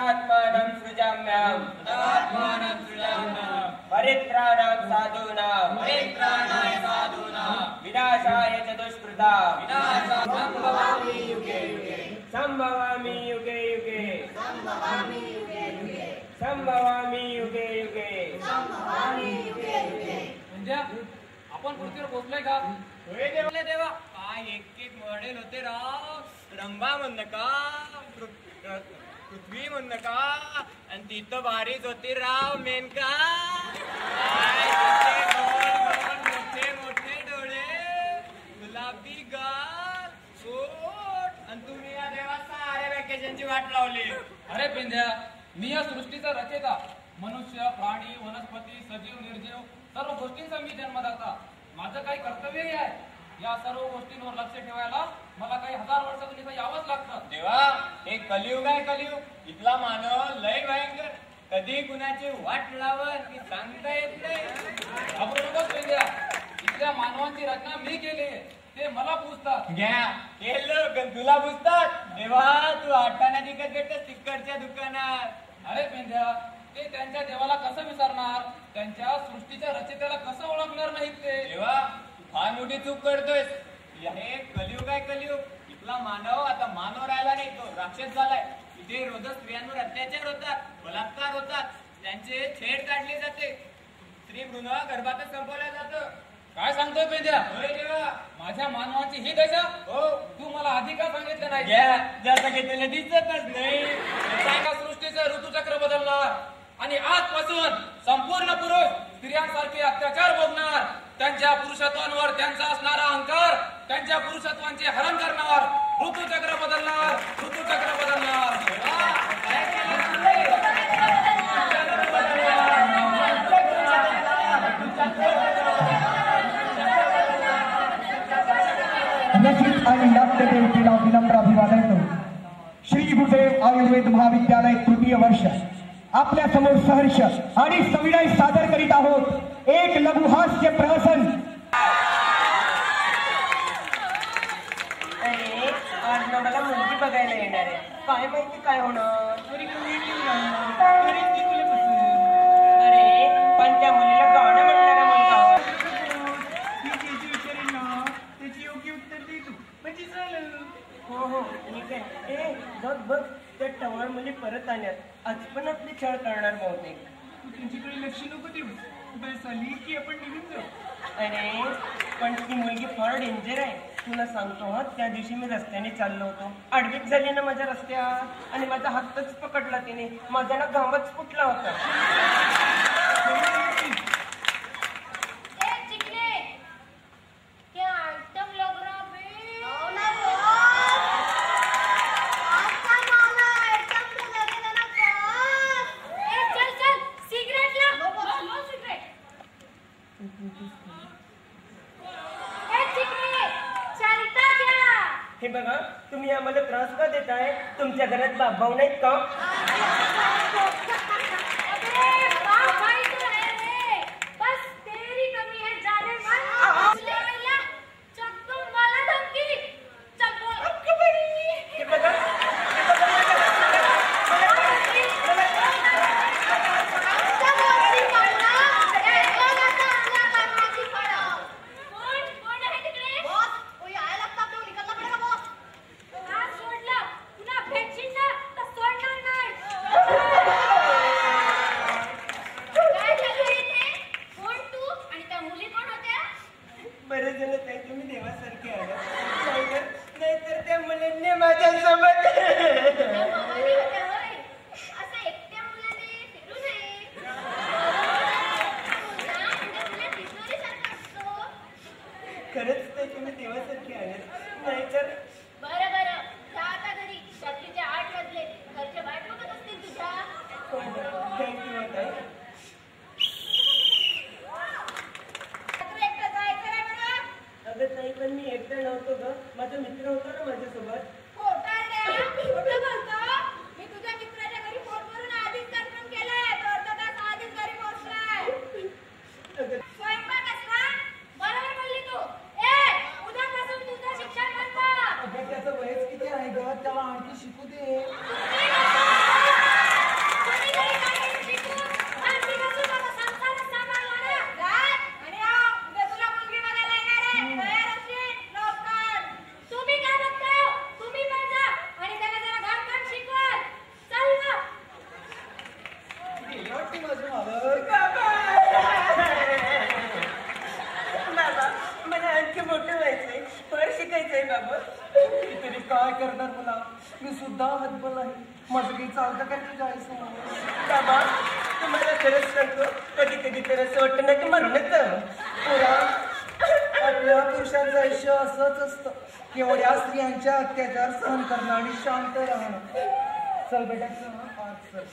तदात्मानं सृजाम्यहं परित्राणां साधूनां विनाशाय च दुष्कृतां संभवामि युगे युगे म्हणजे आपण पृथ्वीवर पोहोचलोय का? देवा काय एक मॉडेल होते राव. रंभा म्हणणं का, पृथ्वी म्हणणं का, आणि तिथं भारीच होती राव मेनका. मोठे मोठे डोळे, गुलाबी गाल, सोट, आणि तुम्ही या देवा साऱ्या व्हॅकेशनची वाट लावली. अरे पेंद्या, मी या सृष्टीचा रचयिता. मनुष्य, प्राणी, वनस्पती, सजीव, निर्जीव सर्व गोष्टींचा मी जन्मदाता. माझं काही कर्तव्यही आहे. या सर्व गोष्टींवर लक्ष ठेवायला मला काही हजार वर्षातून इथं यावंच लागतं. देवा हे कलियुग आहे कलियुग. इथला मानव लय भयंकर. कधी कुणाची वाट लावल की सांगता येत नाही. अबरोबर पेंद्या, इथल्या मानवांची रचना मी केली, ते मला पूजतात. घ्या हे लोक तुला पुसतात. देवा तू आटाना तिकट भेटत तिकडच्या दुकानात. अरे पेंद्या, ते त्यांच्या देवाला कसं विसरणार? त्यांच्या सृष्टीच्या रचयित्याला कसं ओळखणार नाहीत ते? देवा तू फार मोठी चूक करतोयस. हे कलियुग आहे कलियुग. इथला मानव आता मानव राहिला नाही, तो राक्षस झालाय. इथे रोज स्त्रियांवर अत्याचार होतात, बलात्कार होतात, त्यांचे छेड काढले जाते, स्त्री भ्रूण गर्भातच संपवलं जातं. काय सांगतोय पेंद्या? होय देवा. माझ्या मानवाची ही दशा? हो. तू मला आधी का सांगितलं नाही? जसं की तुला दिसतच नाही. एका सृष्टीचं ऋतुचक्र बदलणार आणि आजपासून संपूर्ण पुरुष स्त्रियांसारखे अत्याचार भोगणार. त्यांच्या पुरुषत्वांवर त्यांचा असणारा अहंकार, त्यांच्या पुरुषत्वांचे हरण करणार. ऋतुचक्र बदलणार, ऋतुचक्र बदलणार. नचित आणि नाट्यदेवतेला विनम्र अभिवादन. श्री गुरुदेव आयुर्वेद महाविद्यालय तृतीय वर्ष आपल्या समोर सहर्ष आणि सविनय सादर करीत आहोत एक लघुहास्य प्रहसन. आज मला मुलगी बघायला येणार आहे. काय माहिती काय होणार. अरे पण त्या मुलीला गाणं म्हणणारा मुलगा हवा. त्याची योग्य उत्तर दे तू म्हणजे झालं. हो हो ठीक आहे. ए बघ बघ त्या टवळ मुली परत आल्यात. आज पण आपली छळ करणार बहुतेक. तू त्यांच्याकडे लक्ष नको देऊ. बस आली की आपण निघून जाऊ. अरे पण ती मुलगी फार डेंजर आहे. तुला सांगतो हा, त्या दिवशी मी रस्त्याने चाललो होतो. आडवीत झाली ना माझ्या रस्त्यात आणि माझा हातच पकडला तिने. माझा ना घामच फुटला होता. हे बघा तुम्ही आम्हाला त्रास का देताय? तुमच्या घरात बाबभाऊ नाहीत का? बरं झालं ताई तुम्ही देवासारखे आला. नाहीतर त्या मुलांनी माझ्यासोबत खरंच ताई तुम्ही देवासारखे आलात. नाहीतर बरं बरं जा आता घरी. रात्रीचे 8 वाजले. घरचे वाट बघत असतील तुझ्या. थँक्यू ताई. अगं ताई पण मी एकटा नव्हतो ग. माझा मित्र होता ना माझ्यासोबत. खोटं बोलतो. मी तुझ्या मित्राच्या घरी फोन करून आधीच कन्फर्म केलंय. तो अर्धा तास आधीच घरी पोहोचलाय. स्वयंपाक असला बरोबर बोलली तू. उद्यापासून तुझं शिक्षण बंद. त्याचं वयच किती आहे ग? त्याला आणखी शिकू दे. का बघ तरी काय करणार मला मी सुद्धा हतबल आहे माझं काही चालतं काय तुझ्या आईसमोर बाबा तुम्हाला खरंच सांगतो कधी कधी तर असं वाटतं ना की मरूनच आपल्या पुरुषांचं आयुष्य असंच असतं एवढ्या स्त्रियांच्या अत्याचार सहन करणं आणि शांत राहणं चल बेटा चल आज चल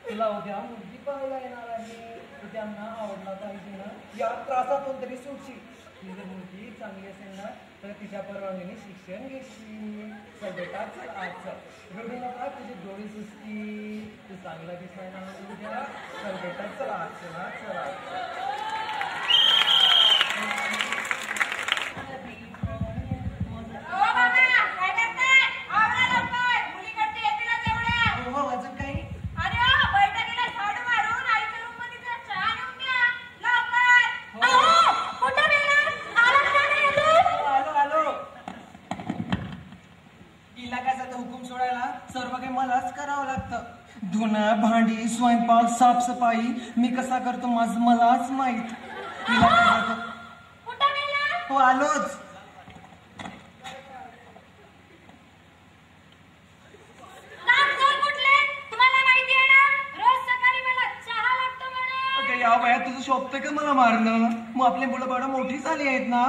तुला उद्या मुलगी पाहायला येणार आहे तू त्यांना आवडला पाहिजे ना या त्रासातून तरी सुटशील ती जर मुलगी चांगली असेल ना तर तिच्या परवानगीने शिक्षण घेशील चल बेटा चल आज चल रडू नका तुझी डोळी सुचती तू चांगला दिसायला उद्या चल बेटा चल आज चला चला धुणं भांडी स्वयंपाक साफसफाई मी कसा करतो माझं मलाच माहित हो आलोच या वयात तुझं शोभतंय का मला मारणं मग आपली मुलं बाळं मोठी झाली आहेत ना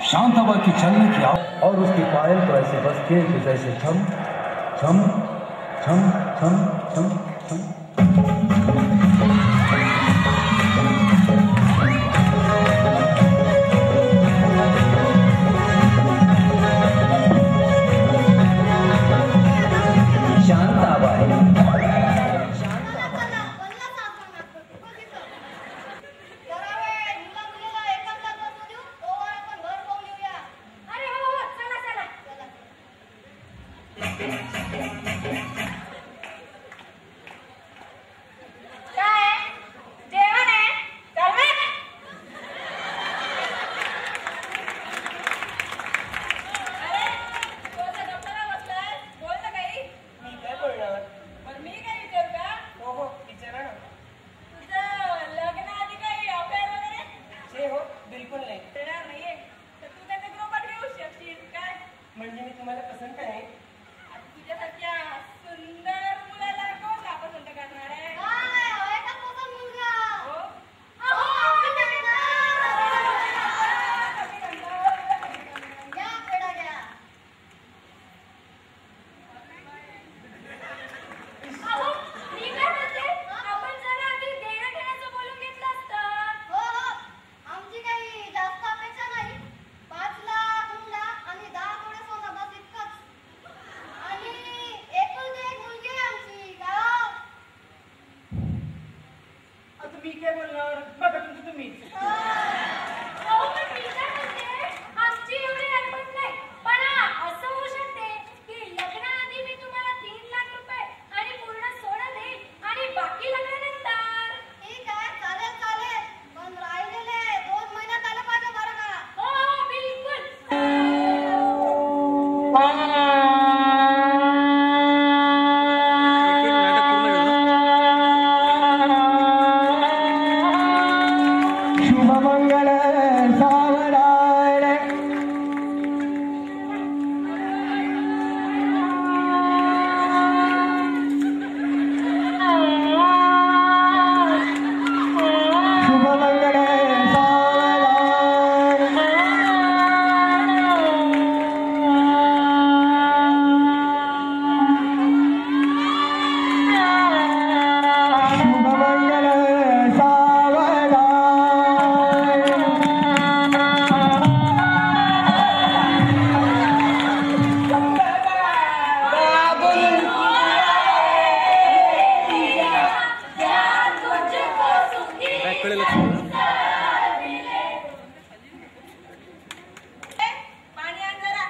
शांत हवा की चलने की और उसकी पायल तो ऐसे बजती है कि जैसे छम छम छम छम छम छम करणार? बघा तुमचं तुम्हीच. अहो, पण मी काय म्हणते, आमची एवढी अडचण नाही. पण असं होऊ शकते की लग्नाआधी मी तुम्हाला 3 लाख रुपये आणि पूर्ण सोनं देईन आणि बाकी लग्नानंतर. ठीक आहे, चालेल चालेल. पण राहिलेले 2 महिन्यात आलं पाहिजे बरं का? हो, बिलकुल. शुभमंगल सावधान. शुभमंगल सावधान. शुभमंगल सावधान. पाणी आण जरा.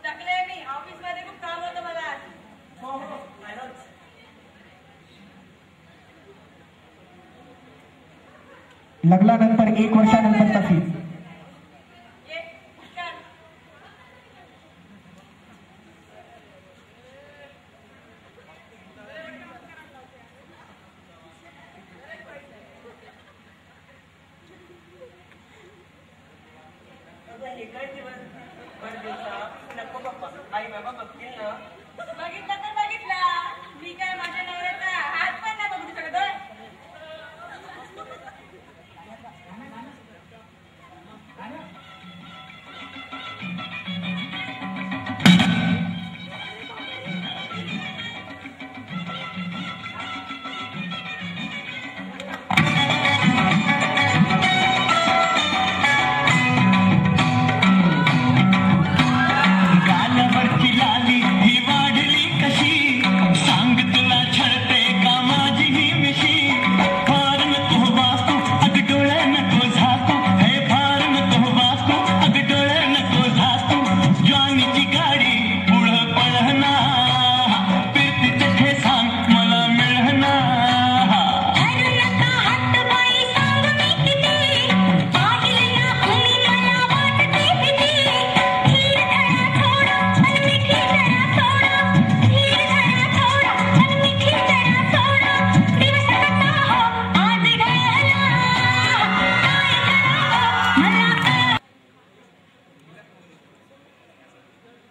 टाकलंय मी. ऑफिसमध्ये खूप काम होतं मला आज. लग्नानंतर 1 वर्षानंतरचा फीस. ये, चल. अगं, हे काय दिवस? बरं दिवसा नको पप्पा, आई बाबा बघतील ना. बघितलं